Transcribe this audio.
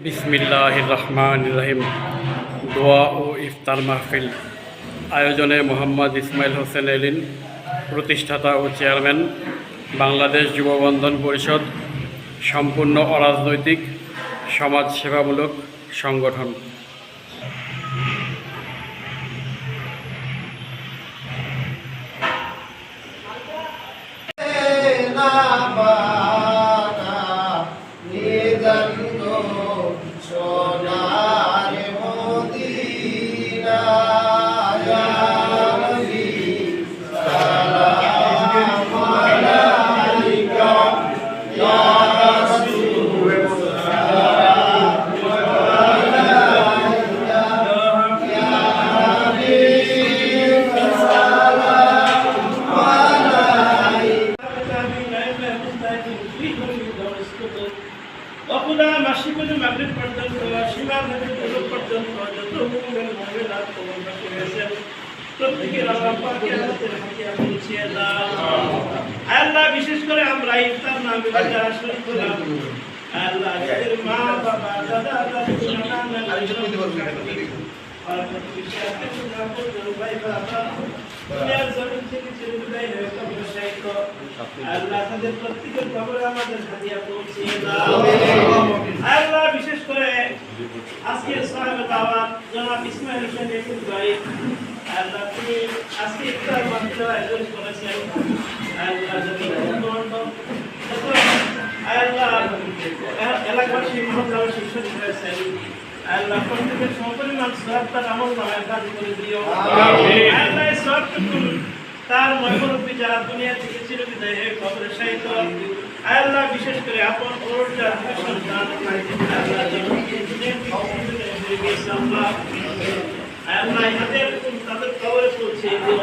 বিসমিল্লাহির রহমানির রহিম। দোয়া ও ইফতার মাহফিল আয়োজনে মোহাম্মদ ইসমাইল হোসেন এলিন, প্রতিষ্ঠাতা ও চেয়ারম্যান, বাংলাদেশ যুববন্ধন পরিষদ, সম্পূর্ণ অরাজনৈতিক সমাজসেবামূলক সংগঠন। وقنا مشرق المغرب পর্যন্ত সীমার নদী পূর্ব পর্যন্ত যত মুমিন মুমিনাত কবর বাকি হয়েছে প্রত্যেকের আল্লাহ পাকের হাতের হাতে পৌঁছিয়ে দাও। আল্লাহ বিশেষ করে আমরা ইফতার নামে যারা শরীক হলাম, আল্লাহ যাদের মা বাবা দাদা দাদি নানা নানি আর প্রতিবেশী ভাই বাবা দুনিয়ার জমিন থেকে ছেড়ে বিদায় হয়ে কবর শায়িত, আল্লাহ তাদের প্রত্যেকের কবরে আমাদের হাদিয়া পৌঁছিয়ে দাও। আল্লাহ বিশেষ করে আজকে সাহেব দাওয়াত জনাব ইসমাইল হোসেন এলিন ভাই, আল্লাহ তুমি আজকে ইফতার মাহফিল আয়োজন করেছেন, আল্লাহ যদি আল্লাহ এলাকাবাসী মহল্লাবাসী শরীক হয়েছেন, আল্লাহ প্রত্যেকের সমপরিমাণ সওয়াব তার আমল নামায় দান করে দিও। আল্লাহ এই সওয়াবটুকু তার মহরবী যারা দুনিয়া থেকে চিরবিদায় হয়ে কবরে শায়িত, আল্লাহ বিশেষ করে আপন ওরটা সন্তান আল্লাহ আল্লাহ তাদের কবরে পৌঁছে দিও।